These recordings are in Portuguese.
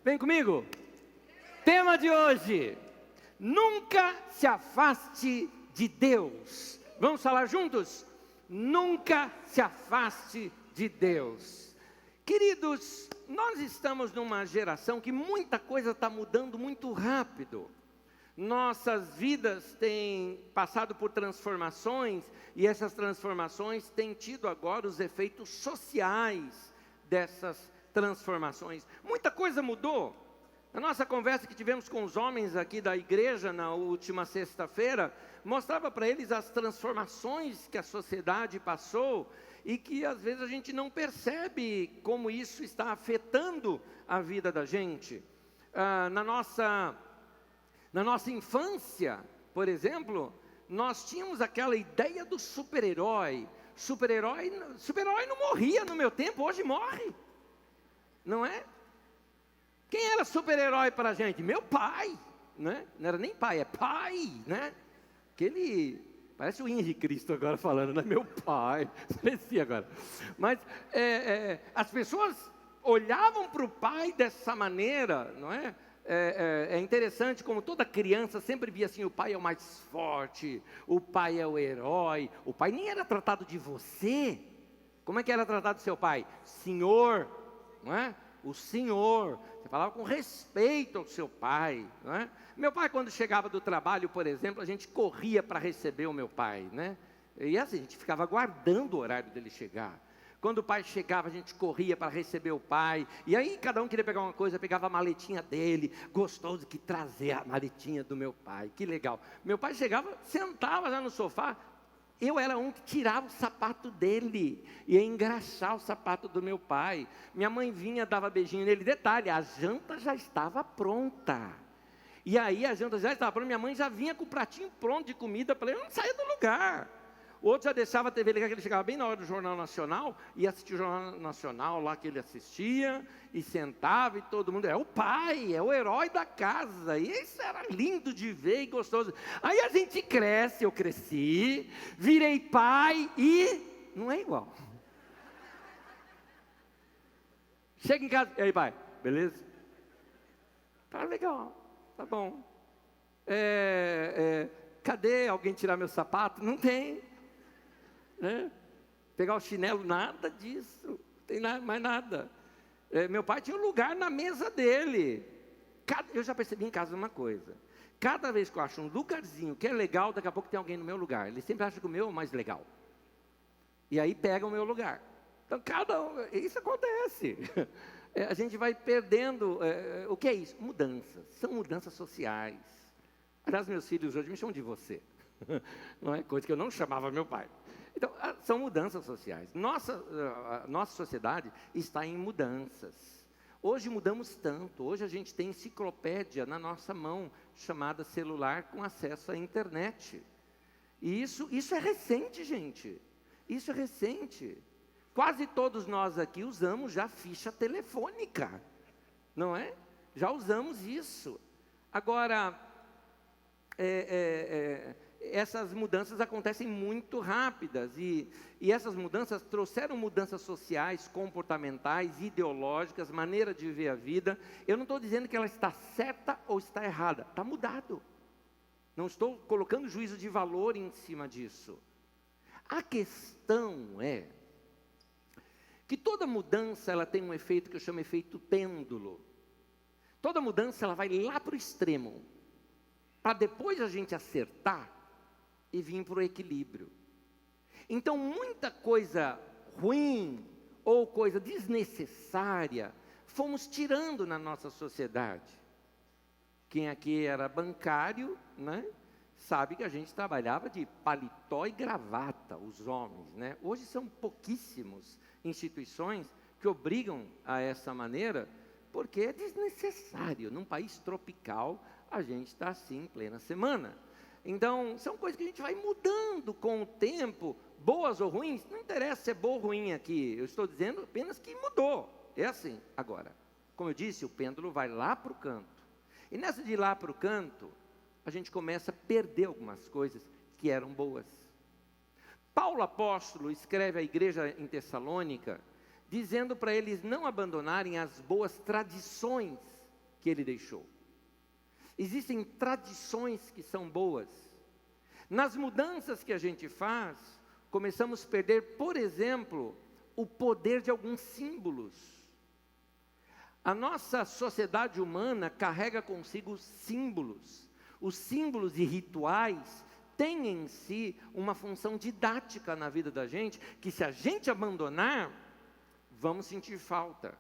Vem comigo. Tema de hoje: nunca se afaste de Deus. Vamos falar juntos? Nunca se afaste de Deus. Queridos, nós estamos numa geração que muita coisa está mudando muito rápido. Nossas vidas têm passado por transformações e essas transformações têm tido agora os efeitos sociais dessas transformações. Muita coisa mudou. A nossa conversa que tivemos com os homens aqui da igreja na última sexta-feira mostrava para eles as transformações que a sociedade passou e que às vezes a gente não percebe como isso está afetando a vida da gente. Na nossa infância, por exemplo, nós tínhamos aquela ideia do super-herói. Super-herói não morria no meu tempo, hoje morre. Não é? Quem era super-herói para a gente? Meu pai, né? Não era nem pai, é pai, né? Aquele, parece o Henrique Cristo agora falando, né? Meu pai, parecia agora. Mas as pessoas olhavam para o pai dessa maneira, não é? É interessante como toda criança sempre via assim, o pai é o mais forte, o pai é o herói. O pai nem era tratado de você. Como é que era tratado seu pai? Senhor, não é? O senhor. Você falava com respeito ao seu pai, não é? Meu pai, quando chegava do trabalho, por exemplo, a gente corria para receber o meu pai, né? E assim, a gente ficava aguardando o horário dele chegar. Quando o pai chegava, a gente corria para receber o pai. E aí, cada um queria pegar uma coisa, pegava a maletinha dele. Gostoso que trazer a maletinha do meu pai. Que legal. Meu pai chegava, sentava já no sofá. Eu era um que tirava o sapato dele, ia engraxar o sapato do meu pai. Minha mãe vinha, dava beijinho nele. Detalhe, a janta já estava pronta. E aí a janta já estava pronta, minha mãe já vinha com o pratinho pronto de comida para ele, eu não saía do lugar. O outro já deixava a TV ligar, que ele chegava bem na hora do Jornal Nacional, ia assistir o Jornal Nacional lá que ele assistia, e sentava e todo mundo, é o pai, é o herói da casa, e isso era lindo de ver e gostoso. Aí a gente cresce, eu cresci, virei pai e não é igual. Chega em casa, e aí pai, beleza? Tá legal, tá bom. Cadê alguém tirar meu sapato? Não tem. Né? Pegar o chinelo, nada disso, não tem mais nada. Meu pai tinha um lugar na mesa dele. Eu já percebi em casa uma coisa: cada vez que eu acho um lugarzinho que é legal, daqui a pouco tem alguém no meu lugar. Ele sempre acha que o meu é o mais legal, e aí pega o meu lugar. Então isso acontece. A gente vai perdendo. O que é isso? Mudanças, são mudanças sociais. Aliás, meus filhos hoje me chamam de você. Não é coisa que eu não chamava meu pai. Então, são mudanças sociais. A nossa sociedade está em mudanças. Hoje mudamos tanto. Hoje a gente tem enciclopédia na nossa mão, chamada celular, com acesso à internet. E isso é recente, gente. Isso é recente. Quase todos nós aqui usamos já ficha telefônica. Não é? Já usamos isso. Agora, essas mudanças acontecem muito rápidas e essas mudanças trouxeram mudanças sociais, comportamentais, ideológicas, maneira de ver a vida. Eu não estou dizendo que ela está certa ou está errada, está mudado. Não estou colocando juízo de valor em cima disso. A questão é que toda mudança ela tem um efeito que eu chamo de efeito pêndulo. Toda mudança ela vai lá para o extremo, para depois a gente acertar e vir para o equilíbrio. Então, muita coisa ruim ou coisa desnecessária fomos tirando na nossa sociedade. Quem aqui era bancário, né, sabe que a gente trabalhava de paletó e gravata, os homens, né? Hoje são pouquíssimas instituições que obrigam a essa maneira, porque é desnecessário. Num país tropical, a gente está assim em plena semana. Então, são coisas que a gente vai mudando com o tempo, boas ou ruins, não interessa se é boa ou ruim aqui, eu estou dizendo apenas que mudou, é assim. Agora, como eu disse, o pêndulo vai lá para o canto, e nessa de ir lá para o canto, a gente começa a perder algumas coisas que eram boas. Paulo apóstolo escreve à igreja em Tessalônica, dizendo para eles não abandonarem as boas tradições que ele deixou. Existem tradições que são boas. Nas mudanças que a gente faz, começamos a perder, por exemplo, o poder de alguns símbolos. A nossa sociedade humana carrega consigo símbolos. Os símbolos e rituais têm em si uma função didática na vida da gente, que se a gente abandonar, vamos sentir falta.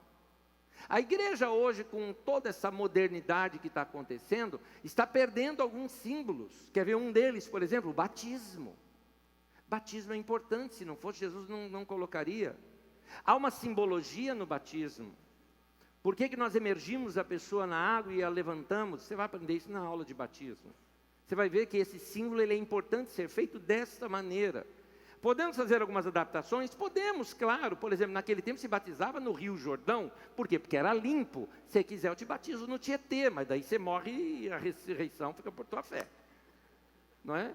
A igreja hoje, com toda essa modernidade que está acontecendo, está perdendo alguns símbolos. Quer ver um deles, por exemplo, o batismo. Batismo é importante, se não fosse Jesus não colocaria. Há uma simbologia no batismo. Por que nós emergimos a pessoa na água e a levantamos? Você vai aprender isso na aula de batismo. Você vai ver que esse símbolo ele é importante ser feito desta maneira. Podemos fazer algumas adaptações? Podemos, claro. Por exemplo, naquele tempo se batizava no Rio Jordão. Por quê? Porque era limpo. Se quiser, eu te batizo no Tietê, mas daí você morre e a ressurreição fica por tua fé. Não é?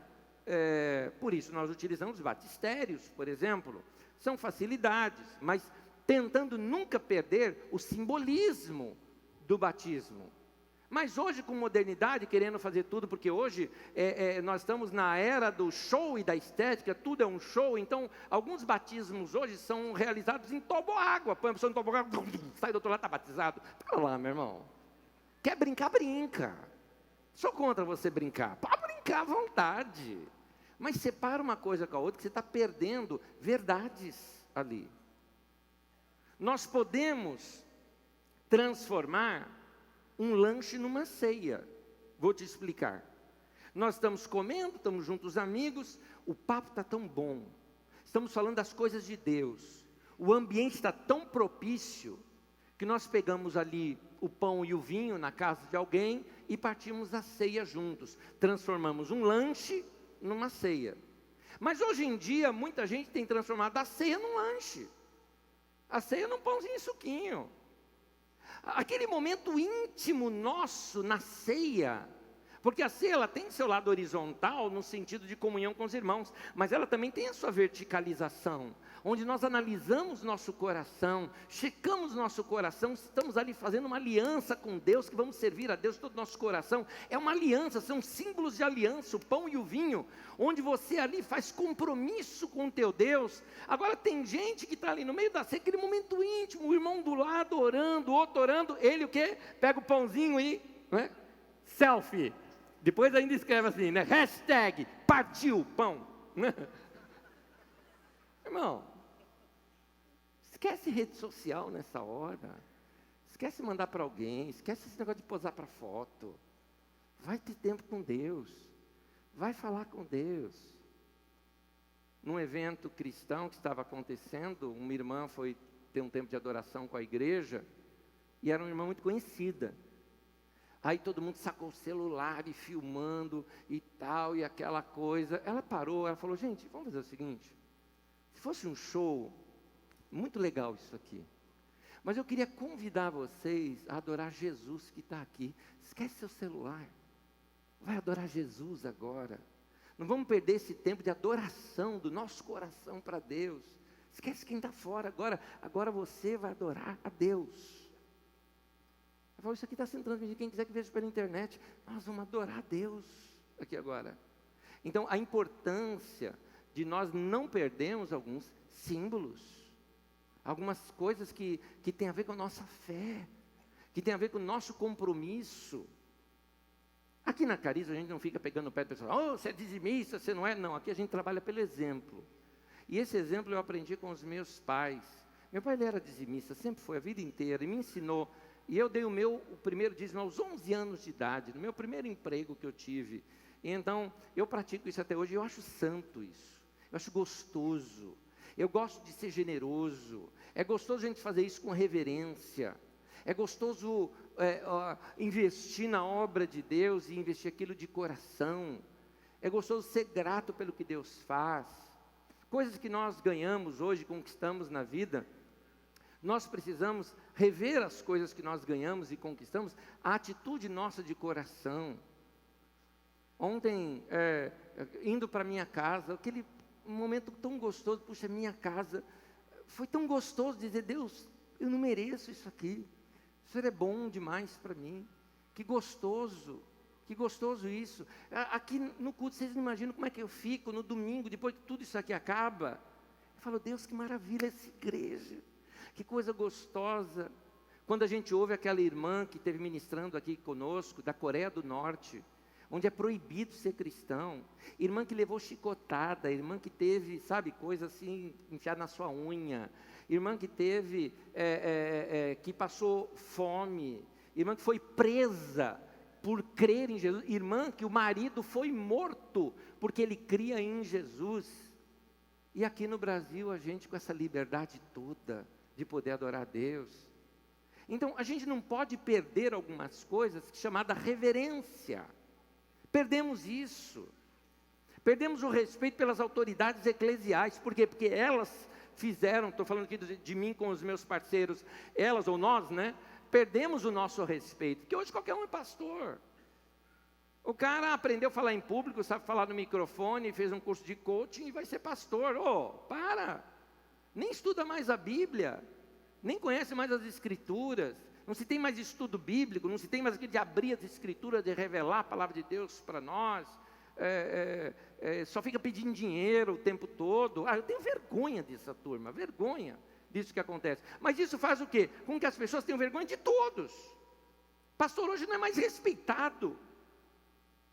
Por isso nós utilizamos os batistérios, por exemplo. São facilidades, mas tentando nunca perder o simbolismo do batismo. Mas hoje, com modernidade, querendo fazer tudo, porque hoje nós estamos na era do show e da estética, tudo é um show, então alguns batismos hoje são realizados em toboágua. Põe a pessoa no toboágua, sai do outro lado, está batizado. Para lá, meu irmão. Quer brincar, brinca. Sou contra você brincar. Pode brincar à vontade. Mas separa uma coisa com a outra, que você está perdendo verdades ali. Nós podemos transformar um lanche numa ceia. Vou te explicar. Nós estamos comendo, estamos juntos os amigos, o papo está tão bom. Estamos falando das coisas de Deus. O ambiente está tão propício que nós pegamos ali o pão e o vinho na casa de alguém e partimos a ceia juntos. Transformamos um lanche numa ceia. Mas hoje em dia, muita gente tem transformado a ceia num lanche. A ceia num pãozinho e suquinho. Aquele momento íntimo nosso na ceia, porque a ceia ela tem seu lado horizontal no sentido de comunhão com os irmãos, mas ela também tem a sua verticalização, onde nós analisamos nosso coração, checamos nosso coração, estamos ali fazendo uma aliança com Deus, que vamos servir a Deus de todo o nosso coração. É uma aliança, são símbolos de aliança, o pão e o vinho, onde você ali faz compromisso com o teu Deus. Agora tem gente que está ali no meio da ceia, aquele momento íntimo, o irmão do lado orando, o outro orando, ele o quê? Pega o pãozinho e, né? Selfie. Depois ainda escreve assim, né? Hashtag, partiu pão. Irmão, esquece rede social nessa hora. Esquece mandar para alguém. Esquece esse negócio de posar para foto. Vai ter tempo com Deus. Vai falar com Deus. Num evento cristão que estava acontecendo, uma irmã foi ter um tempo de adoração com a igreja, e era uma irmã muito conhecida. Aí todo mundo sacou o celular e filmando e tal, e aquela coisa. Ela parou, ela falou, gente, vamos fazer o seguinte. Se fosse um show, muito legal isso aqui. Mas eu queria convidar vocês a adorar Jesus que está aqui. Esquece seu celular. Vai adorar Jesus agora. Não vamos perder esse tempo de adoração do nosso coração para Deus. Esquece quem está fora agora. Agora você vai adorar a Deus. Ela falou, isso aqui está sendo transmitido, quem quiser que veja pela internet, nós vamos adorar a Deus aqui agora. Então, a importância de nós não perdermos alguns símbolos, algumas coisas que tem a ver com a nossa fé, que tem a ver com o nosso compromisso. Aqui na Cariz a gente não fica pegando o pé do pessoal, oh, você é dizimista, você não é? Não, aqui a gente trabalha pelo exemplo. E esse exemplo eu aprendi com os meus pais. Meu pai ele era dizimista, sempre foi a vida inteira, e me ensinou. E eu dei o primeiro dízimo aos 11 anos de idade, no meu primeiro emprego que eu tive. E então, eu pratico isso até hoje, eu acho santo isso. Eu acho gostoso. Eu gosto de ser generoso. É gostoso a gente fazer isso com reverência. É gostoso investir na obra de Deus e investir aquilo de coração. É gostoso ser grato pelo que Deus faz. Coisas que nós ganhamos hoje, conquistamos na vida. Nós precisamos rever as coisas que nós ganhamos e conquistamos, a atitude nossa de coração. Ontem, indo para minha casa, aquele momento tão gostoso, puxa, minha casa, foi tão gostoso dizer, Deus, eu não mereço isso aqui, o Senhor é bom demais para mim, Que gostoso isso. Aqui no culto, vocês não imaginam como é que eu fico no domingo, depois que tudo isso aqui acaba. Eu falo, Deus, que maravilha essa igreja, que coisa gostosa. Quando a gente ouve aquela irmã que esteve ministrando aqui conosco, da Coreia do Norte, onde é proibido ser cristão, irmã que levou chicotada, irmã que teve, sabe, coisa assim, enfiada na sua unha, irmã que teve, que passou fome, irmã que foi presa por crer em Jesus, irmã que o marido foi morto porque ele cria em Jesus. E aqui no Brasil a gente com essa liberdade toda de poder adorar a Deus. Então a gente não pode perder algumas coisas chamada reverência. Perdemos isso. Perdemos o respeito pelas autoridades eclesiais. Por quê? Porque elas fizeram, estou falando aqui de mim com os meus parceiros, elas ou nós, né? Perdemos o nosso respeito, porque hoje qualquer um é pastor. O cara aprendeu a falar em público, sabe falar no microfone, fez um curso de coaching e vai ser pastor. Para! Nem estuda mais a Bíblia, nem conhece mais as Escrituras, não se tem mais estudo bíblico, não se tem mais aquilo de abrir as Escrituras, de revelar a palavra de Deus para nós, só fica pedindo dinheiro o tempo todo. Eu tenho vergonha dessa turma, vergonha disso que acontece. Mas isso faz o quê? Com que as pessoas tenham vergonha de todos. Pastor hoje não é mais respeitado.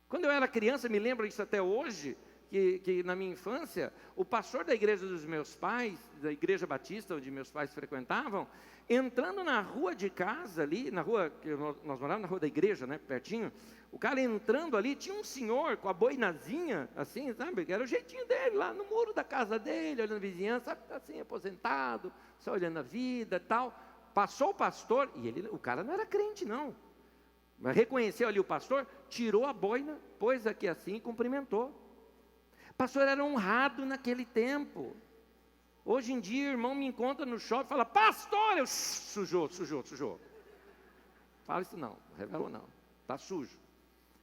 Quando eu era criança, me lembro isso até hoje, que na minha infância, o pastor da igreja dos meus pais, da igreja batista, onde meus pais frequentavam, entrando na rua de casa ali, na rua, que nós morávamos na rua da igreja, né, pertinho, o cara entrando ali, tinha um senhor com a boinazinha, assim, sabe, que era o jeitinho dele, lá no muro da casa dele, olhando a vizinhança, assim, aposentado, só olhando a vida e tal. Passou o pastor, e o cara não era crente não, mas reconheceu ali o pastor, tirou a boina, pôs aqui assim e cumprimentou. O pastor era honrado naquele tempo. Hoje em dia, o irmão me encontra no shopping e fala, pastor, eu sujou. Fala isso não revelou não, está sujo.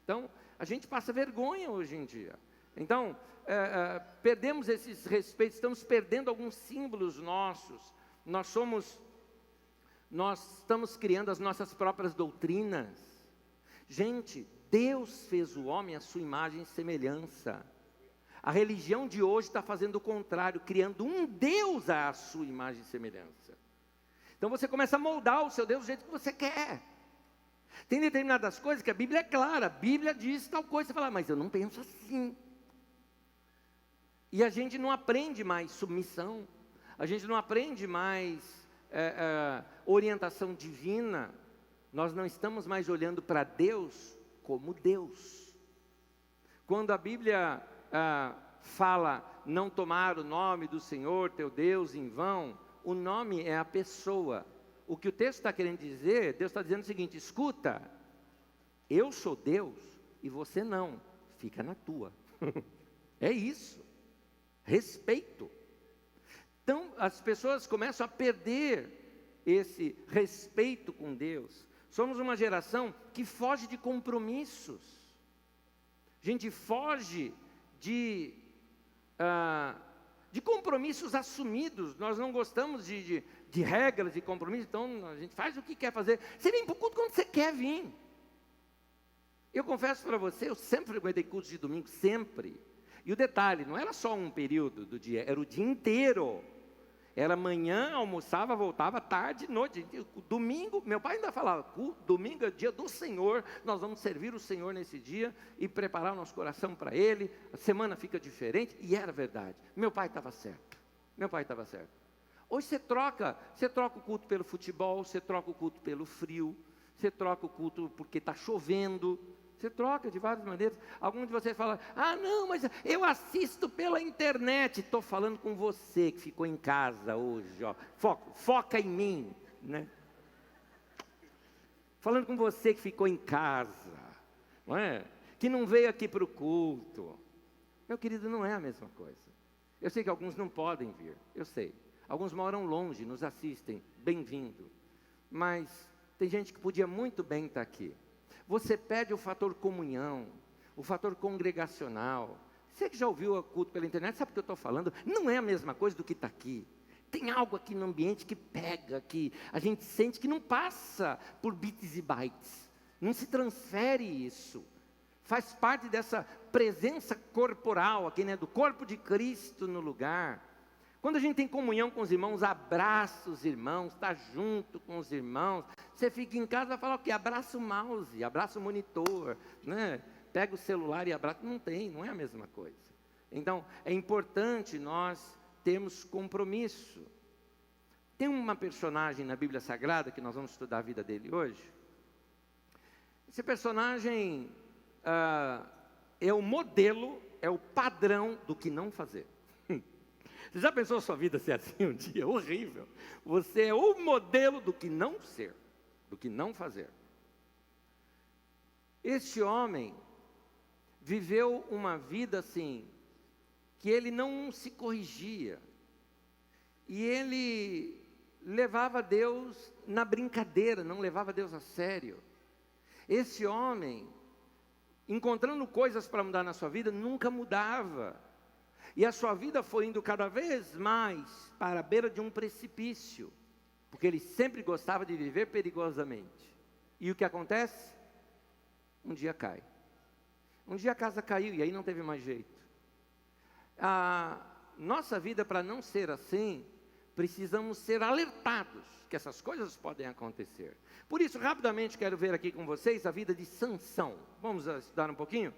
Então, a gente passa vergonha hoje em dia. Então, perdemos esses respeitos, estamos perdendo alguns símbolos nossos. Nós estamos criando as nossas próprias doutrinas. Gente, Deus fez o homem à sua imagem e semelhança. A religião de hoje está fazendo o contrário, criando um Deus à sua imagem e semelhança. Então você começa a moldar o seu Deus do jeito que você quer. Tem determinadas coisas que a Bíblia é clara, a Bíblia diz tal coisa, você fala, mas eu não penso assim. E a gente não aprende mais submissão, a gente não aprende mais orientação divina, nós não estamos mais olhando para Deus como Deus. Quando a Bíblia fala, não tomar o nome do Senhor teu Deus em vão, o nome é a pessoa. O que o texto está querendo dizer, Deus está dizendo o seguinte, escuta, eu sou Deus e você não, fica na tua. É isso, respeito. Então as pessoas começam a perder esse respeito com Deus. Somos uma geração que foge de compromissos. A gente foge de compromissos assumidos. Nós não gostamos de regras e compromissos, então a gente faz o que quer fazer. Você vem para o culto quando você quer vir. Eu confesso para você, eu sempre frequentei cultos de domingo, sempre. E o detalhe, não era só um período do dia, era o dia inteiro. Era manhã, almoçava, voltava, tarde, noite. Domingo, meu pai ainda falava, domingo é dia do Senhor, nós vamos servir o Senhor nesse dia e preparar o nosso coração para Ele, a semana fica diferente, e era verdade. Meu pai estava certo, Hoje você troca o culto pelo futebol, você troca o culto pelo frio, você troca o culto porque está chovendo, você troca de várias maneiras. Alguns de vocês falam, não, mas eu assisto pela internet. Estou falando com você que ficou em casa hoje, ó. Foca em mim, né? Falando com você que ficou em casa, não é? Que não veio aqui para o culto. Meu querido, não é a mesma coisa. Eu sei que alguns não podem vir, eu sei. Alguns moram longe, nos assistem, bem-vindo. Mas tem gente que podia muito bem estar aqui. Você perde o fator comunhão, o fator congregacional. Você que já ouviu o culto pela internet, sabe o que eu estou falando? Não é a mesma coisa do que está aqui. Tem algo aqui no ambiente que pega, que a gente sente que não passa por bits e bytes. Não se transfere isso. Faz parte dessa presença corporal aqui, né? Do corpo de Cristo no lugar. Quando a gente tem comunhão com os irmãos, abraça os irmãos, está junto com os irmãos. Você fica em casa e vai falar o quê? Abraça o mouse, abraça o monitor, né? Pega o celular e abraça. Não é a mesma coisa. Então, é importante nós termos compromisso. Tem uma personagem na Bíblia Sagrada, que nós vamos estudar a vida dele hoje. Esse personagem é o modelo, é o padrão do que não fazer. Você já pensou a sua vida ser assim um dia? Horrível. Você é o modelo do que não ser, do que não fazer. Este homem viveu uma vida assim, que ele não se corrigia. E ele levava Deus na brincadeira, não levava Deus a sério. Esse homem, encontrando coisas para mudar na sua vida, nunca mudava. E a sua vida foi indo cada vez mais para a beira de um precipício, porque ele sempre gostava de viver perigosamente. E o que acontece? Um dia cai. Um dia a casa caiu e aí não teve mais jeito. A nossa vida, para não ser assim, precisamos ser alertados que essas coisas podem acontecer. Por isso, rapidamente, quero ver aqui com vocês a vida de Sansão. Vamos estudar um pouquinho?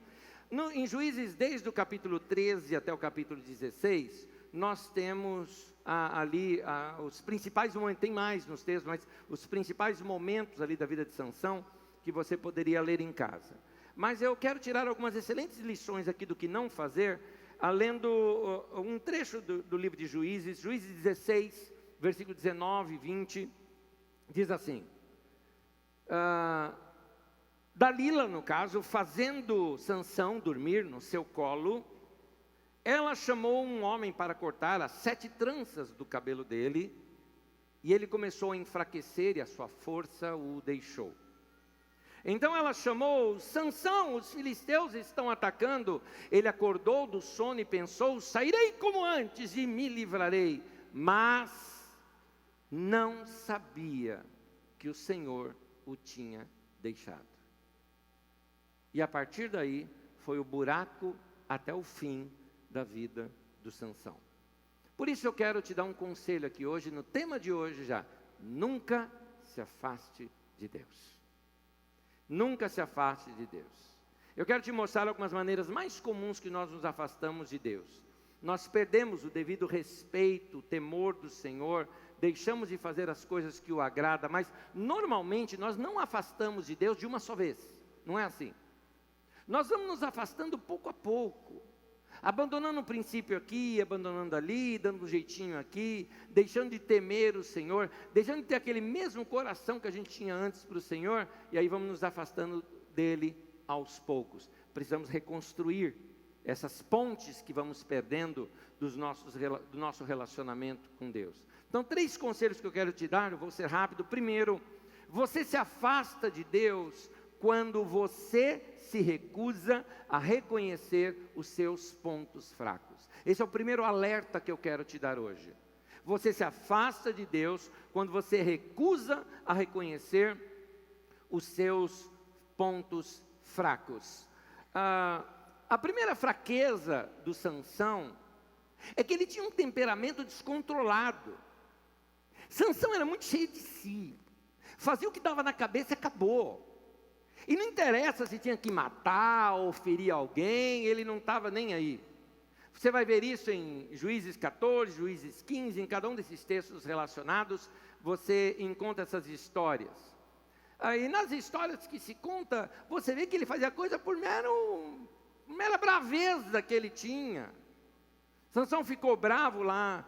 Em Juízes, desde o capítulo 13 até o capítulo 16, nós temos os principais momentos, tem mais nos textos, mas os principais momentos ali da vida de Sansão, que você poderia ler em casa. Mas eu quero tirar algumas excelentes lições aqui do que não fazer, lendo um trecho do livro de Juízes, Juízes 16, versículo 19 e 20, diz assim: Dalila, no caso, fazendo Sansão dormir no seu colo, ela chamou um homem para cortar as 7 tranças do cabelo dele, e ele começou a enfraquecer e a sua força o deixou. Então ela chamou: Sansão, os filisteus estão atacando. Ele acordou do sono e pensou: sairei como antes e me livrarei. Mas não sabia que o Senhor o tinha deixado. E a partir daí foi o buraco até o fim da vida do Sansão. Por isso eu quero te dar um conselho aqui hoje, no tema de hoje já: nunca se afaste de Deus. Nunca se afaste de Deus. Eu quero te mostrar algumas maneiras mais comuns que nós nos afastamos de Deus. Nós perdemos o devido respeito, o temor do Senhor, deixamos de fazer as coisas que o agrada, mas normalmente nós não afastamos de Deus de uma só vez. Não é assim. Nós vamos nos afastando pouco a pouco, abandonando um princípio aqui, abandonando ali, dando um jeitinho aqui, deixando de temer o Senhor, deixando de ter aquele mesmo coração que a gente tinha antes para o Senhor, e aí vamos nos afastando dele aos poucos. Precisamos reconstruir essas pontes que vamos perdendo do nosso relacionamento com Deus. Então, 3 conselhos que eu quero te dar, eu vou ser rápido. Primeiro, você se afasta de Deus quando você se recusa a reconhecer os seus pontos fracos. Esse é o primeiro alerta que eu quero te dar hoje. Você se afasta de Deus quando você recusa a reconhecer os seus pontos fracos. A primeira fraqueza do Sansão é que ele tinha um temperamento descontrolado. Sansão era muito cheio de si, fazia o que dava na cabeça e acabou. E não interessa se tinha que matar ou ferir alguém, ele não estava nem aí. Você vai ver isso em Juízes 14, Juízes 15, em cada um desses textos relacionados, você encontra essas histórias. Aí nas histórias que se conta, você vê que ele fazia coisa por mera braveza que ele tinha. Sansão ficou bravo lá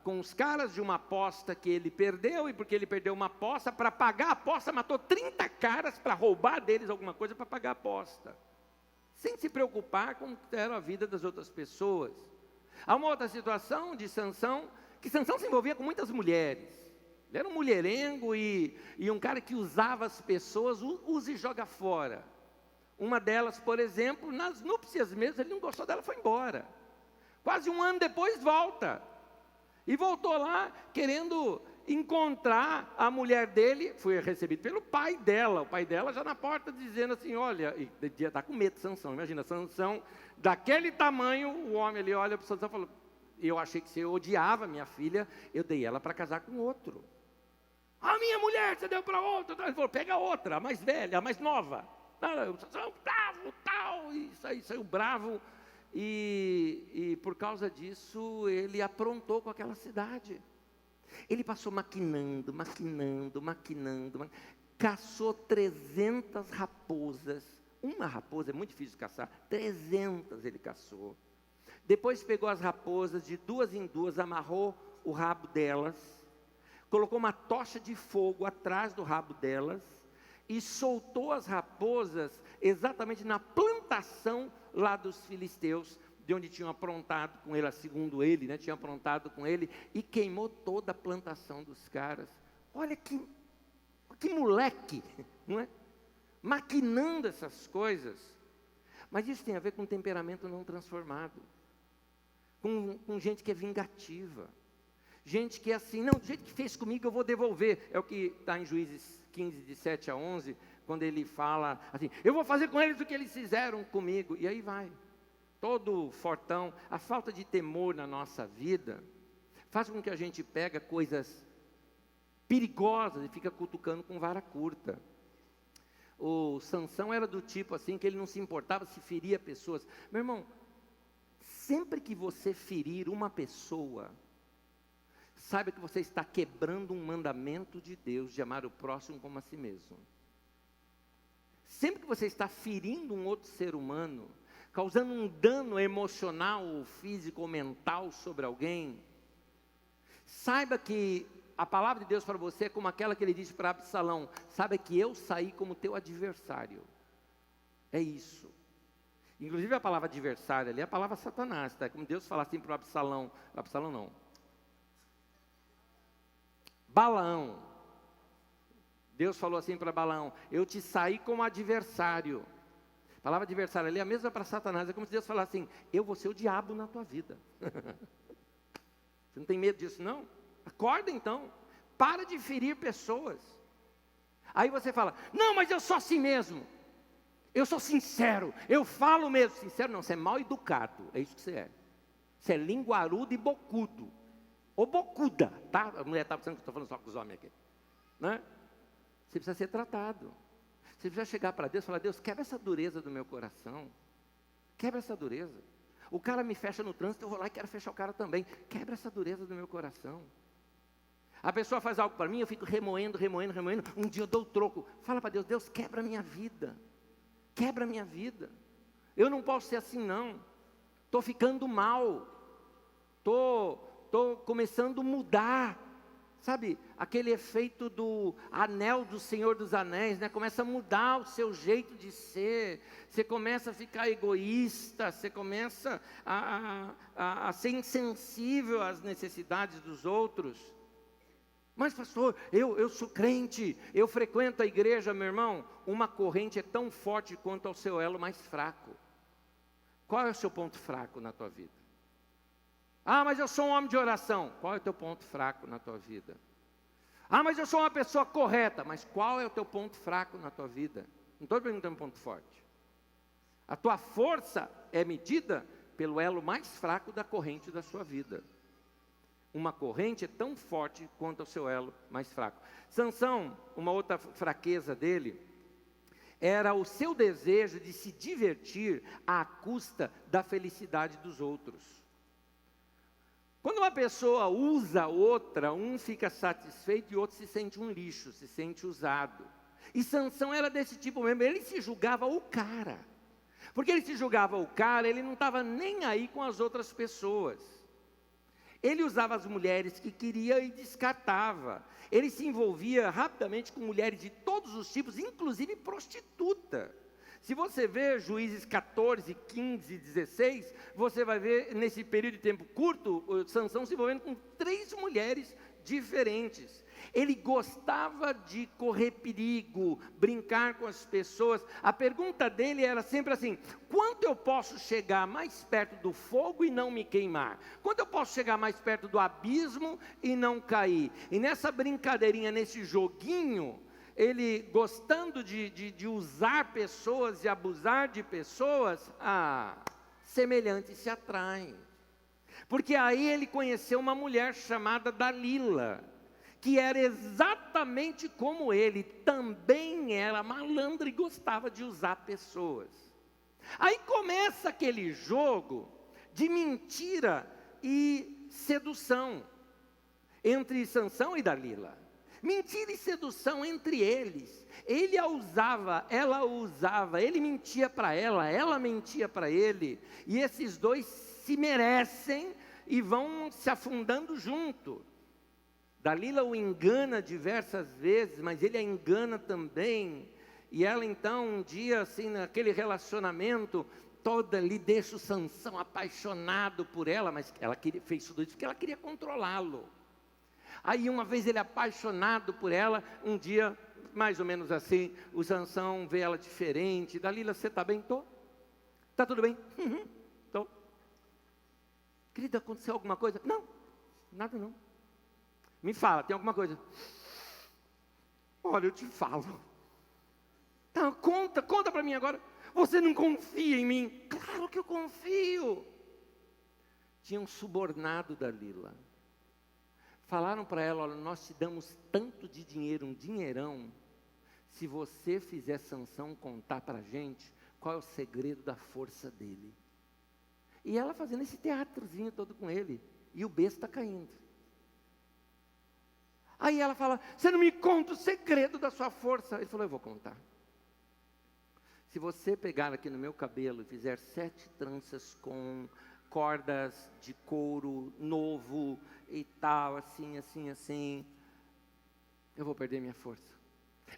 com os caras de uma aposta que ele perdeu, e porque ele perdeu uma aposta, para pagar a aposta, matou 30 caras para roubar deles alguma coisa para pagar a aposta, sem se preocupar com o que era a vida das outras pessoas. Há uma outra situação de Sansão, que Sansão se envolvia com muitas mulheres. Ele era um mulherengo e um cara que usava as pessoas, usa e joga fora. Uma delas, por exemplo, nas núpcias mesmo, ele não gostou dela, foi embora. Quase um ano depois volta. E voltou lá querendo encontrar a mulher dele, foi recebido pelo pai dela, o pai dela já na porta dizendo assim, olha, e devia estar com medo de Sansão, imagina, Sansão, daquele tamanho, o homem ali olha para Sansão e falou, eu achei que você odiava minha filha, eu dei ela para casar com outro. A minha mulher você deu para outra, ele falou, pega outra, a mais velha, a mais nova. Sansão, bravo, tal, e saiu bravo, e por causa disso, ele aprontou com aquela cidade. Ele passou maquinando, caçou 300 raposas. Uma raposa é muito difícil de caçar, 300 ele caçou. Depois pegou as raposas, de duas em duas, amarrou o rabo delas, colocou uma tocha de fogo atrás do rabo delas, e soltou as raposas exatamente na plantação lá dos filisteus, de onde tinham aprontado com ele, segundo ele, né, tinham aprontado com ele, e queimou toda a plantação dos caras. Olha que moleque, não é? Maquinando essas coisas. Mas isso tem a ver com temperamento não transformado, com gente que é vingativa, gente que é assim, não, do jeito que fez comigo eu vou devolver. É o que está em Juízes 15, de 7 a 11, quando ele fala assim, eu vou fazer com eles o que eles fizeram comigo, e aí vai. Todo fortão, a falta de temor na nossa vida, faz com que a gente pega coisas perigosas e fica cutucando com vara curta. O Sansão era do tipo assim, que ele não se importava se feria pessoas. Meu irmão, sempre que você ferir uma pessoa, saiba que você está quebrando um mandamento de Deus, de amar o próximo como a si mesmo. Sempre que você está ferindo um outro ser humano, causando um dano emocional, físico ou mental sobre alguém, saiba que a palavra de Deus para você é como aquela que ele disse para Absalão, saiba que eu saí como teu adversário. É isso. Inclusive a palavra adversário ali é a palavra Satanás, tá? Como Deus fala assim para Absalão não, Balaão. Deus falou assim para Balaão, eu te saí como adversário. A palavra adversário ali é a mesma para Satanás, é como se Deus falasse assim, eu vou ser o diabo na tua vida. Você não tem medo disso não? Acorda então, para de ferir pessoas. Aí você fala, não, mas eu sou assim mesmo, eu sou sincero, eu falo mesmo. Sincero não, você é mal educado, é isso que você é. Você é linguarudo e bocudo, ou bocuda, tá? A mulher está pensando que eu estou falando só com os homens aqui, né? Você precisa ser tratado. Você precisa chegar para Deus e falar, Deus, quebra essa dureza do meu coração. Quebra essa dureza. O cara me fecha no trânsito, eu vou lá e quero fechar o cara também. Quebra essa dureza do meu coração. A pessoa faz algo para mim, eu fico remoendo. Um dia eu dou o troco. Fala para Deus, Deus, quebra a minha vida. Quebra a minha vida. Eu não posso ser assim não. Estou ficando mal. Estou começando a mudar. Sabe, aquele efeito do anel do Senhor dos Anéis, né? Começa a mudar o seu jeito de ser, você começa a ficar egoísta, você começa a ser insensível às necessidades dos outros. Mas pastor, eu sou crente, eu frequento a igreja, meu irmão. Uma corrente é tão forte quanto ao seu elo mais fraco. Qual é o seu ponto fraco na tua vida? Ah, mas eu sou um homem de oração. Qual é o teu ponto fraco na tua vida? Ah, mas eu sou uma pessoa correta. Mas qual é o teu ponto fraco na tua vida? Não estou perguntando ponto forte. A tua força é medida pelo elo mais fraco da corrente da sua vida. Uma corrente é tão forte quanto o seu elo mais fraco. Sansão, uma outra fraqueza dele, era o seu desejo de se divertir à custa da felicidade dos outros. Quando uma pessoa usa outra, um fica satisfeito e o outro se sente um lixo, se sente usado. E Sansão era desse tipo mesmo, ele se julgava o cara. Porque ele se julgava o cara, ele não estava nem aí com as outras pessoas. Ele usava as mulheres que queria e descartava. Ele se envolvia rapidamente com mulheres de todos os tipos, inclusive prostituta. Se você ver Juízes 14, 15, 16, você vai ver nesse período de tempo curto, Sansão se envolvendo com 3 mulheres diferentes. Ele gostava de correr perigo, brincar com as pessoas. A pergunta dele era sempre assim: quanto eu posso chegar mais perto do fogo e não me queimar? Quanto eu posso chegar mais perto do abismo e não cair? E nessa brincadeirinha, nesse joguinho, ele gostando de usar pessoas e abusar de pessoas, semelhantes se atraem. Porque aí ele conheceu uma mulher chamada Dalila, que era exatamente como ele, também era malandra e gostava de usar pessoas. Aí começa aquele jogo de mentira e sedução entre Sansão e Dalila. Mentira e sedução entre eles. Ele a usava, ela a usava, ele mentia para ela mentia para ele, e esses dois se merecem e vão se afundando junto. Dalila o engana diversas vezes, mas ele a engana também. E ela então, um dia assim, naquele relacionamento, toda ali deixa o Sansão apaixonado por ela, mas ela fez tudo isso porque ela queria controlá-lo. Aí uma vez ele apaixonado por ela, um dia, mais ou menos assim, o Sansão vê ela diferente. Dalila, você está bem? Tô. Está tudo bem? Tô. Querida, aconteceu alguma coisa? Não, nada não. Me fala, tem alguma coisa? Olha, eu te falo. Tá, conta para mim agora. Você não confia em mim? Claro que eu confio. Tinham subornado Dalila. Falaram para ela: olha, nós te damos tanto de dinheiro, um dinheirão, se você fizer Sansão contar para a gente qual é o segredo da força dele. E ela fazendo esse teatrozinho todo com ele, e o besta caindo. Aí ela fala: você não me conta o segredo da sua força? Ele falou: eu vou contar. Se você pegar aqui no meu cabelo e fizer 7 tranças com cordas de couro novo e tal, assim, eu vou perder minha força.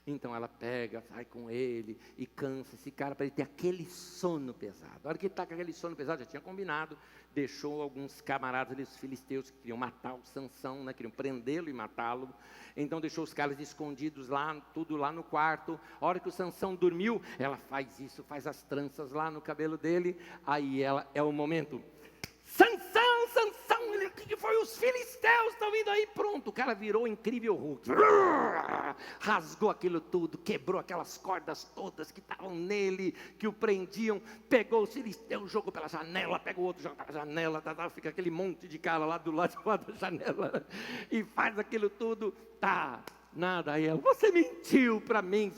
Então ela pega, sai com ele e cansa esse cara para ele ter aquele sono pesado. A hora que ele está com aquele sono pesado, já tinha combinado, deixou alguns camaradas ali, os filisteus, que queriam matar o Sansão, né, queriam prendê-lo e matá-lo. Então deixou os caras escondidos lá, tudo lá no quarto. A hora que o Sansão dormiu, ela faz isso, faz as tranças lá no cabelo dele. Aí ela, é o momento: Sansão, o que foi? Os filisteus estão vindo aí. Pronto, o cara virou o incrível Hulk. Rasgou aquilo tudo, quebrou aquelas cordas todas que estavam nele, que o prendiam, pegou os filisteus, jogou pela janela, pegou o outro, joga pela janela, fica aquele monte de cara lá do lado da janela, e faz aquilo tudo, nada. Aí ela: você mentiu para mim,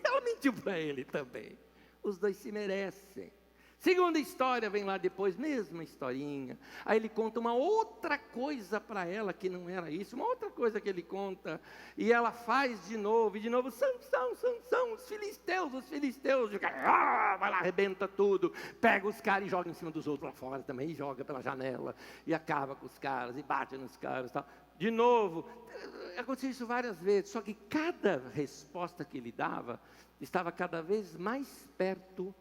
ela mentiu para ele também. Os dois se merecem. Segunda história vem lá depois, mesma historinha. Aí ele conta uma outra coisa para ela que não era isso, uma outra coisa que ele conta. E ela faz de novo, Sansão, os filisteus. Vai lá, arrebenta tudo, pega os caras e joga em cima dos outros lá fora também, e joga pela janela, e acaba com os caras, e bate nos caras e tal. De novo, aconteceu isso várias vezes, só que cada resposta que ele dava, estava cada vez mais perto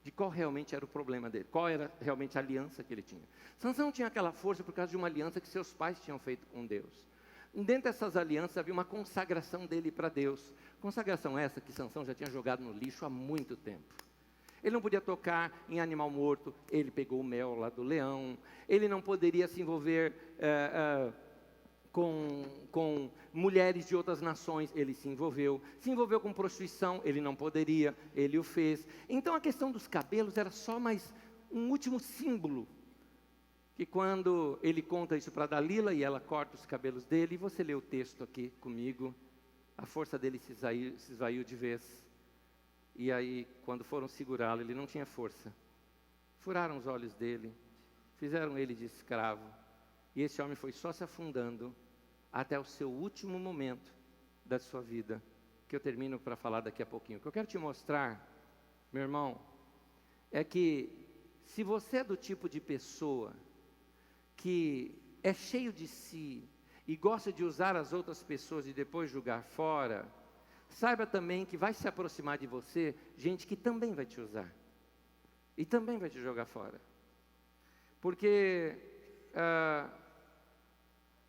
de qual realmente era o problema dele, qual era realmente a aliança que ele tinha. Sansão tinha aquela força por causa de uma aliança que seus pais tinham feito com Deus. Dentro dessas alianças havia uma consagração dele para Deus. Consagração essa que Sansão já tinha jogado no lixo há muito tempo. Ele não podia tocar em animal morto, ele pegou o mel lá do leão. Ele não poderia se envolver com mulheres de outras nações, ele se envolveu com prostituição, ele não poderia, ele o fez. Então a questão dos cabelos era só mais um último símbolo, que quando ele conta isso para Dalila e ela corta os cabelos dele, e você lê o texto aqui comigo, a força dele se esvaiu de vez. E aí quando foram segurá-lo, ele não tinha força, furaram os olhos dele, fizeram ele de escravo, e esse homem foi só se afundando até o seu último momento da sua vida, que eu termino para falar daqui a pouquinho. O que eu quero te mostrar, meu irmão, é que se você é do tipo de pessoa que é cheio de si e gosta de usar as outras pessoas e depois julgar fora, saiba também que vai se aproximar de você gente que também vai te usar e também vai te jogar fora. Porque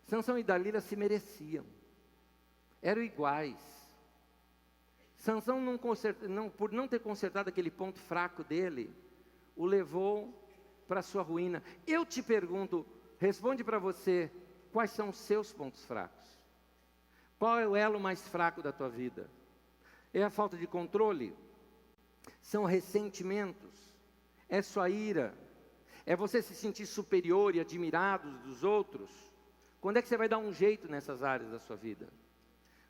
Sansão e Dalila se mereciam. eram iguais. Sansão, por não ter consertado aquele ponto fraco dele, o levou para a sua ruína. Eu te pergunto, responde para você, quais são os seus pontos fracos? Qual é o elo mais fraco da tua vida? É a falta de controle? São ressentimentos? É sua ira? É você se sentir superior e admirado dos outros? Quando é que você vai dar um jeito nessas áreas da sua vida?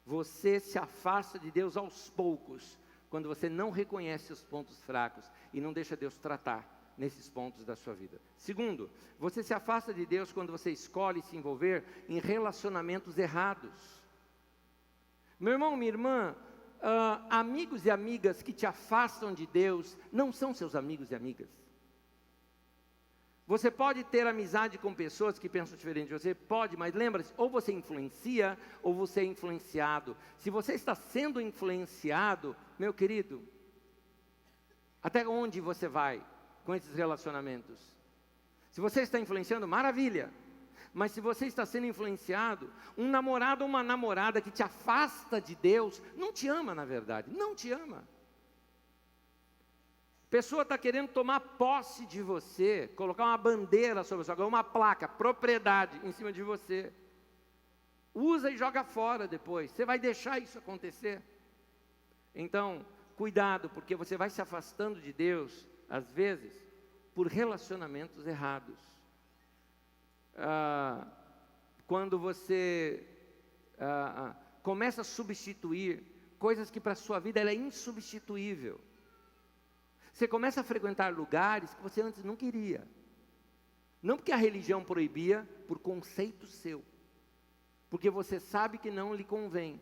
Você se afasta de Deus aos poucos, quando você não reconhece os pontos fracos e não deixa Deus tratar nesses pontos da sua vida. Segundo, você se afasta de Deus quando você escolhe se envolver em relacionamentos errados. Meu irmão, minha irmã, amigos e amigas que te afastam de Deus não são seus amigos e amigas. Você pode ter amizade com pessoas que pensam diferente de você, pode, mas lembre-se, ou você influencia, ou você é influenciado. Se você está sendo influenciado, meu querido, até onde você vai com esses relacionamentos? Se você está influenciando, maravilha. Mas se você está sendo influenciado, um namorado ou uma namorada que te afasta de Deus, não te ama na verdade, não te ama. A pessoa está querendo tomar posse de você, colocar uma bandeira sobre você, uma placa, propriedade em cima de você. Usa e joga fora depois. Você vai deixar isso acontecer? Então, cuidado, porque você vai se afastando de Deus, às vezes, por relacionamentos errados. Quando você começa a substituir coisas que para a sua vida ela é insubstituível. Você começa a frequentar lugares que você antes não queria. Não porque a religião proibia, por conceito seu. Porque você sabe que não lhe convém.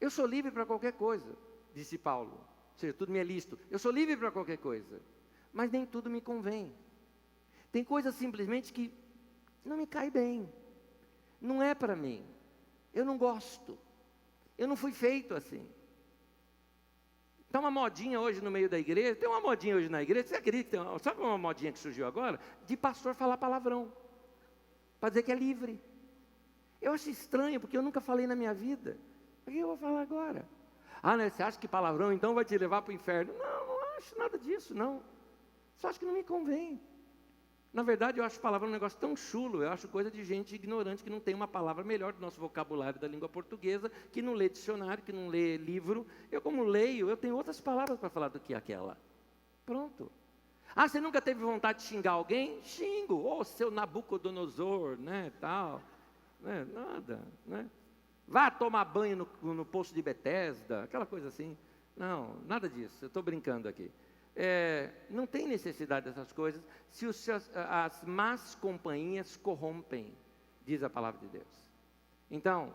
Eu sou livre para qualquer coisa, disse Paulo. Ou seja, tudo me é lícito. Eu sou livre para qualquer coisa. Mas nem tudo me convém. Tem coisas simplesmente que não me cai bem. Não é para mim. Eu não gosto. Eu não fui feito assim. Está uma modinha hoje no meio da igreja, tem uma modinha hoje na igreja, você acredita? Sabe uma modinha que surgiu agora? De pastor falar palavrão, para dizer que é livre. Eu acho estranho, porque eu nunca falei na minha vida. Por que eu vou falar agora? Né, você acha que palavrão então vai te levar para o inferno? Não, não acho nada disso, não. Só acho que não me convém. Na verdade, eu acho palavrão um negócio tão chulo, eu acho coisa de gente ignorante que não tem uma palavra melhor do nosso vocabulário da língua portuguesa, que não lê dicionário, que não lê livro. Eu, como leio, eu tenho outras palavras para falar do que aquela. Pronto. Você nunca teve vontade de xingar alguém? Xingo. Seu Nabucodonosor, né, tal. Né, nada, né. Vá tomar banho no poço de Betesda, aquela coisa assim. Não, nada disso, eu estou brincando aqui. Não tem necessidade dessas coisas se as más companhias corrompem, diz a palavra de Deus. Então,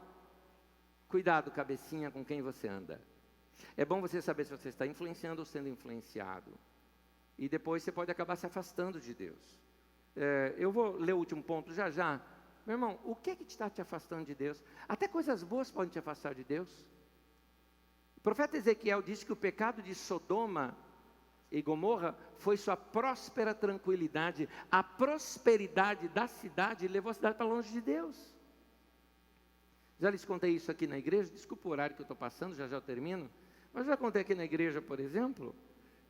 cuidado, cabecinha, com quem você anda. É bom você saber se você está influenciando ou sendo influenciado. E depois você pode acabar se afastando de Deus. Eu vou ler o último ponto já já. Meu irmão, o que está te afastando de Deus? Até coisas boas podem te afastar de Deus. O profeta Ezequiel disse que o pecado de Sodoma e Gomorra foi sua próspera tranquilidade. A prosperidade da cidade levou a cidade para longe de Deus. Já lhes contei isso aqui na igreja, desculpa o horário que eu estou passando, já eu termino. Mas já contei aqui na igreja, por exemplo,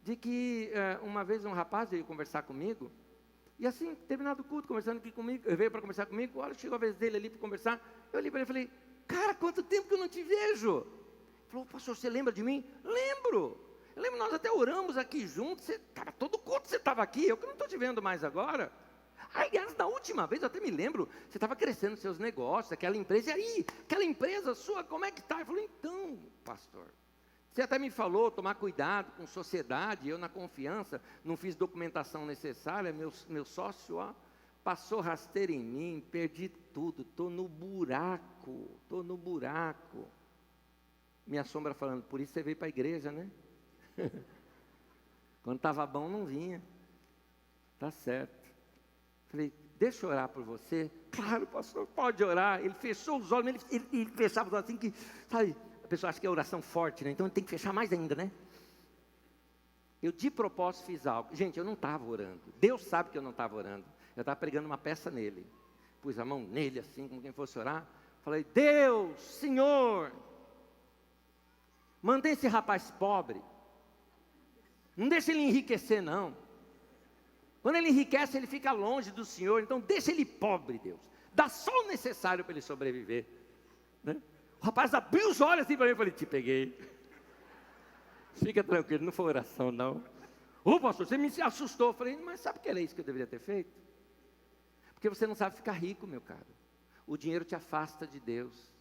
de que uma vez um rapaz veio conversar comigo, e assim, terminado o culto, conversando aqui comigo, veio para conversar comigo, olha, chegou a vez dele ali para conversar, eu olhei para ele e falei, cara, quanto tempo que eu não te vejo? Ele falou, pastor, você lembra de mim? Lembro. Eu lembro, nós até oramos aqui juntos, todo culto você estava aqui, eu que não estou te vendo mais agora. Aliás, na última vez, eu até me lembro, você estava crescendo seus negócios, aquela empresa, e aí, aquela empresa sua, como é que está? Eu falei, então, pastor, você até me falou, tomar cuidado com sociedade, eu na confiança, não fiz documentação necessária, meu sócio, passou rasteiro em mim, perdi tudo, estou no buraco. Minha sombra falando, por isso você veio para a igreja, né? Quando estava bom, não vinha. Tá certo. Falei, deixa eu orar por você. Claro, pastor, pode orar. Ele fechou os olhos, ele fechava os olhos assim que, sabe, a pessoa acha que é oração forte, né? Então ele tem que fechar mais ainda, né? Eu de propósito fiz algo. Gente, eu não estava orando. Deus sabe que eu não estava orando. Eu estava pregando uma peça nele. Pus a mão nele assim, como quem fosse orar. Falei, Deus, Senhor, mantém esse rapaz pobre. Não deixa ele enriquecer, não. Quando ele enriquece, ele fica longe do Senhor. Então deixa ele pobre, Deus. Dá só o necessário para ele sobreviver, né? O rapaz abriu os olhos assim para mim e falei, te peguei. Fica tranquilo, não foi oração não. Ô pastor, você me assustou. Eu falei, mas sabe que era isso que eu deveria ter feito? Porque você não sabe ficar rico, meu caro. O dinheiro te afasta de Deus.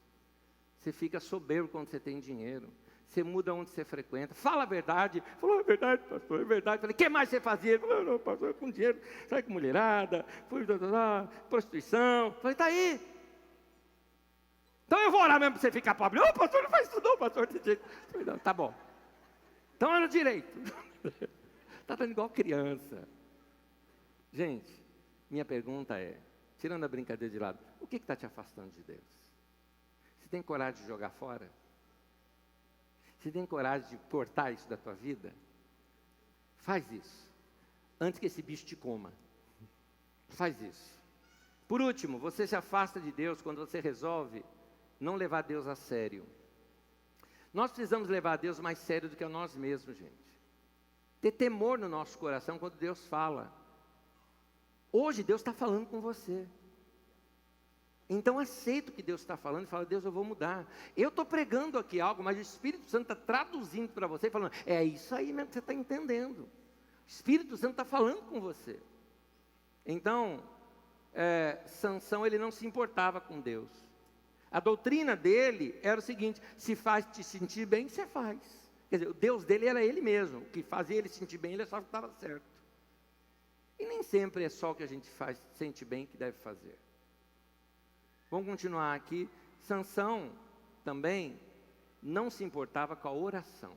Você fica soberbo quando você tem dinheiro. Você muda onde você frequenta. Fala a verdade. Falou, é verdade, pastor, é verdade. Falei, o que mais você fazia? Ele falou, não, pastor, com dinheiro, sai com mulherada, fui, prostituição. Falei, tá aí. Então eu vou orar mesmo para você ficar pobre. Ô, pastor, não faz isso não, pastor. Falei, não, tá bom. Então anda direito. Está dando igual criança. Gente, minha pergunta é, tirando a brincadeira de lado, o que está te afastando de Deus? Você tem coragem de jogar fora? Você tem coragem de cortar isso da tua vida? Faz isso, antes que esse bicho te coma. Faz isso. Por último, você se afasta de Deus quando você resolve não levar Deus a sério. Nós precisamos levar Deus mais sério do que a nós mesmos, gente. Ter temor no nosso coração quando Deus fala. Hoje Deus está falando com você. Então aceita o que Deus está falando e fala, Deus, eu vou mudar. Eu estou pregando aqui algo, mas o Espírito Santo está traduzindo para você, falando, é isso aí mesmo que você está entendendo. O Espírito Santo está falando com você. Então, Sansão, ele não se importava com Deus. A doutrina dele era o seguinte, se faz te sentir bem, você faz. Quer dizer, o Deus dele era ele mesmo. O que fazia ele sentir bem, ele só estava certo. E nem sempre é só o que a gente faz, sente bem que deve fazer. Vamos continuar aqui. Sansão também não se importava com a oração.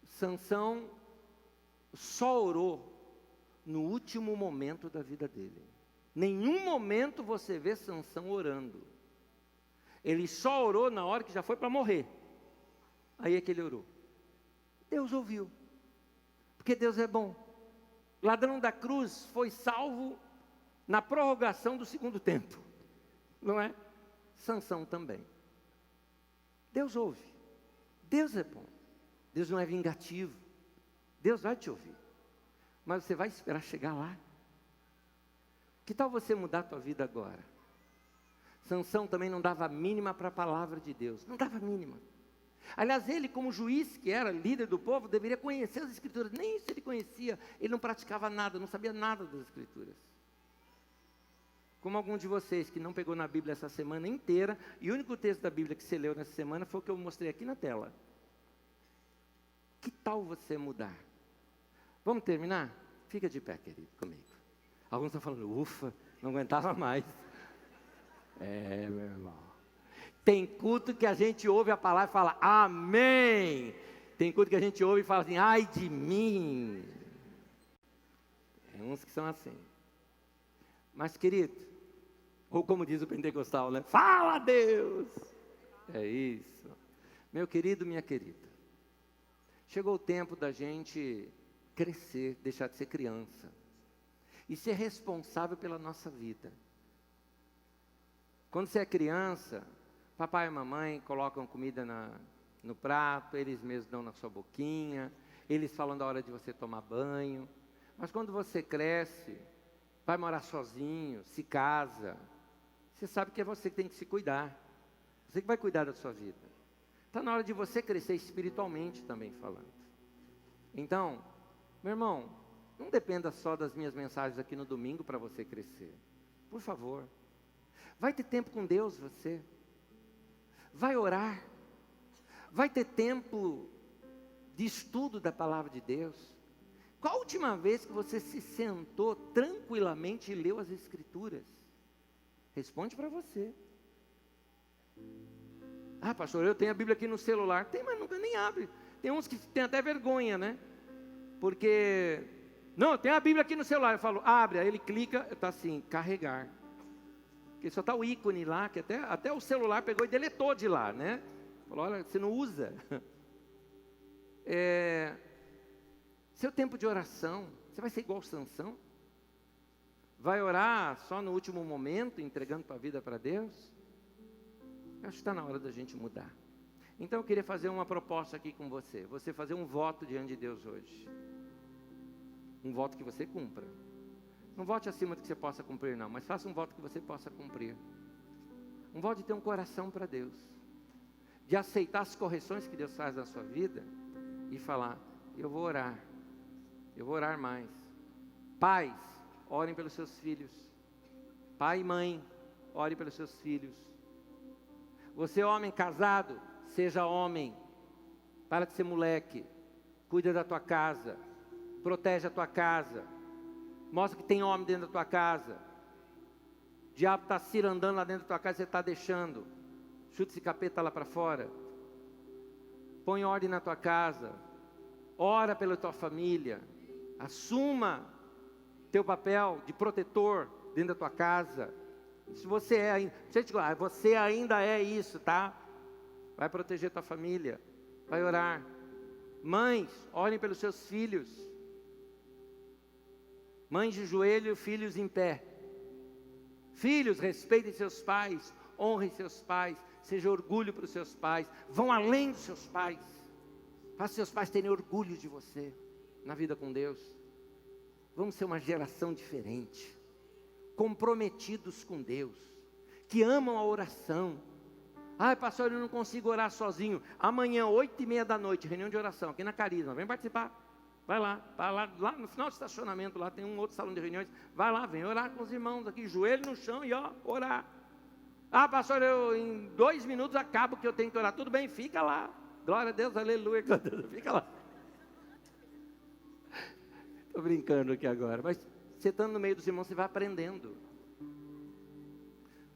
Sansão só orou no último momento da vida dele. Nenhum momento você vê Sansão orando. Ele só orou na hora que já foi para morrer. Aí é que ele orou. Deus ouviu. Porque Deus é bom. Ladrão da cruz foi salvo na prorrogação do segundo tempo. Não é? Sansão também. Deus ouve. Deus é bom. Deus não é vingativo. Deus vai te ouvir. Mas você vai esperar chegar lá? Que tal você mudar a tua vida agora? Sansão também não dava mínima para a palavra de Deus. Não dava mínima. Aliás, ele como juiz, que era líder do povo, deveria conhecer as Escrituras. Nem isso ele conhecia. Ele não praticava nada, não sabia nada das Escrituras. Como algum de vocês que não pegou na Bíblia essa semana inteira, e o único texto da Bíblia que você leu nessa semana foi o que eu mostrei aqui na tela. Que tal você mudar? Vamos terminar? Fica de pé, querido, comigo. Alguns estão falando, ufa, não aguentava mais. Meu irmão. Tem culto que a gente ouve a palavra e fala, amém. Tem culto que a gente ouve e fala assim, ai de mim. Tem uns que são assim. Mas, querido, ou como diz o pentecostal, né? Fala, Deus. É isso. Meu querido, minha querida. Chegou o tempo da gente crescer, deixar de ser criança. E ser responsável pela nossa vida. Quando você é criança, papai e mamãe colocam comida no prato, eles mesmos dão na sua boquinha, eles falam da hora de você tomar banho. Mas quando você cresce, vai morar sozinho, se casa, você sabe que é você que tem que se cuidar. Você que vai cuidar da sua vida. Está na hora de você crescer espiritualmente também falando. Então, meu irmão, não dependa só das minhas mensagens aqui no domingo para você crescer. Por favor. Vai ter tempo com Deus você. Vai orar. Vai ter tempo de estudo da palavra de Deus. Qual a última vez que você se sentou tranquilamente e leu as Escrituras? Responde para você. Ah, pastor, eu tenho a Bíblia aqui no celular. Tem, mas nunca nem abre. Tem uns que tem até vergonha, né? Porque, não, tem a Bíblia aqui no celular. Eu falo, abre. Aí ele clica, está assim, carregar. Porque só está o ícone lá, que até o celular pegou e deletou de lá, né? Falou, olha, você não usa. Seu tempo de oração, você vai ser igual Sansão? Vai orar só no último momento, entregando tua vida para Deus? Eu acho que está na hora da gente mudar. Então eu queria fazer uma proposta aqui com você. Você fazer um voto diante de Deus hoje. Um voto que você cumpra. Não vote acima do que você possa cumprir não, mas faça um voto que você possa cumprir. Um voto de ter um coração para Deus. De aceitar as correções que Deus faz na sua vida. E falar, eu vou orar mais. Pais, orem pelos seus filhos. Pai e mãe, orem pelos seus filhos. Você homem casado, seja homem. Para de ser moleque. Cuida da tua casa. Protege a tua casa. Mostra que tem homem dentro da tua casa. O diabo está cirandando lá dentro da tua casa, você está deixando. Chuta esse capeta lá para fora. Põe ordem na tua casa. Ora pela tua família. Assuma teu papel de protetor dentro da tua casa. Se você é ainda, você ainda é isso, tá? Vai proteger tua família. Vai orar. Mães, orem pelos seus filhos. Mães de joelho, filhos em pé. Filhos, respeitem seus pais. Honrem seus pais. Seja orgulho para os seus pais. Vão além dos seus pais. Faça seus pais terem orgulho de você. Na vida com Deus. Vamos ser uma geração diferente. Comprometidos com Deus. Que amam a oração. Ai, pastor, eu não consigo orar sozinho. Amanhã, 8h30 da noite, reunião de oração, aqui na Carisma. Vem participar. Vai lá no final do estacionamento, lá tem um outro salão de reuniões. Vai lá, vem orar com os irmãos aqui, joelho no chão e orar. Ah, pastor, eu em 2 minutos acabo que eu tenho que orar. Tudo bem, fica lá. Glória a Deus, aleluia, fica lá. Estou brincando aqui agora, mas você estando no meio dos irmãos, você vai aprendendo.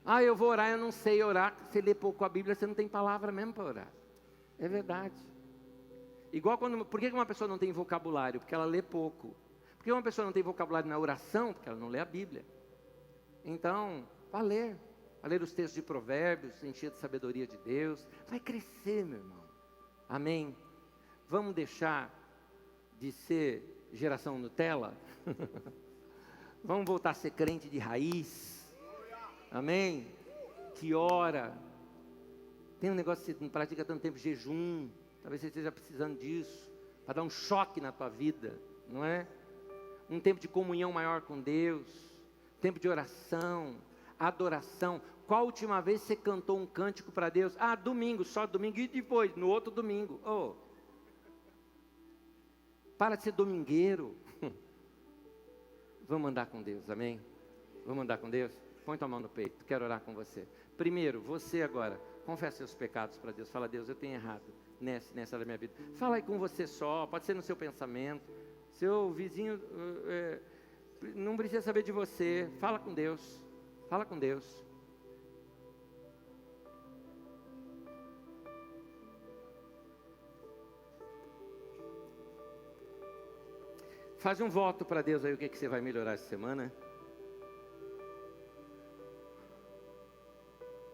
Ah, eu vou orar, eu não sei orar. Você lê pouco a Bíblia, você não tem palavra mesmo para orar. É verdade. Igual por que uma pessoa não tem vocabulário? Porque ela lê pouco. Por que uma pessoa não tem vocabulário na oração? Porque ela não lê a Bíblia. Então, vai ler os textos de Provérbios, encher de sabedoria de Deus. Vai crescer, meu irmão. Amém? Vamos deixar de ser geração Nutella? Vamos voltar a ser crente de raiz? Amém? Que ora. Tem um negócio que você não pratica tanto tempo, jejum. Talvez você esteja precisando disso, para dar um choque na tua vida, não é? Um tempo de comunhão maior com Deus, tempo de oração, adoração. Qual a última vez você cantou um cântico para Deus? Ah, domingo, só domingo, e depois, no outro domingo. Oh, para de ser domingueiro. Vamos andar com Deus, amém? Vamos andar com Deus? Põe tua mão no peito, quero orar com você. Primeiro, você agora, confessa seus pecados para Deus. Fala, Deus, eu tenho errado nessa da minha vida. Fala aí com você só, pode ser no seu pensamento. Seu vizinho não precisa saber de você. Fala com Deus. Fala com Deus. Faz um voto para Deus aí, o que você vai melhorar essa semana.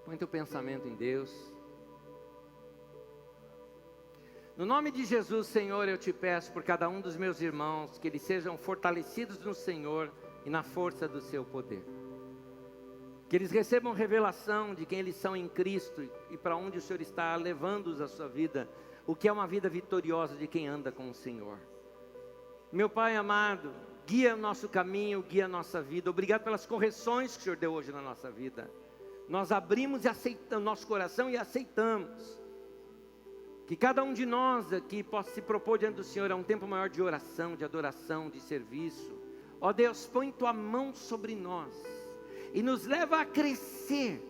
Põe teu pensamento em Deus. No nome de Jesus, Senhor, eu te peço por cada um dos meus irmãos, que eles sejam fortalecidos no Senhor e na força do seu poder. Que eles recebam revelação de quem eles são em Cristo e para onde o Senhor está levando-os a sua vida, o que é uma vida vitoriosa de quem anda com o Senhor. Meu Pai amado, guia o nosso caminho, guia a nossa vida. Obrigado pelas correções que o Senhor deu hoje na nossa vida. Nós abrimos e aceitamos nosso coração e aceitamos. Que cada um de nós aqui possa se propor diante do Senhor a um tempo maior de oração, de adoração, de serviço. Ó Deus, põe tua mão sobre nós e nos leva a crescer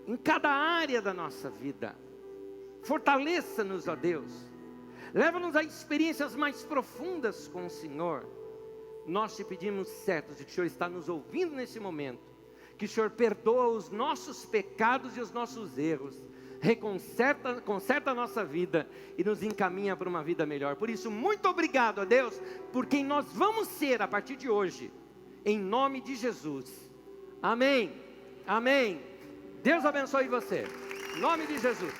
em cada área da nossa vida. Fortaleça-nos, ó Deus. Leva-nos a experiências mais profundas com o Senhor. Nós te pedimos certos de que o Senhor está nos ouvindo nesse momento. Que o Senhor perdoa os nossos pecados e os nossos erros. Conserta a nossa vida e nos encaminha para uma vida melhor. Por isso, muito obrigado a Deus, por quem nós vamos ser a partir de hoje. Em nome de Jesus. Amém. Amém. Deus abençoe você. Em nome de Jesus.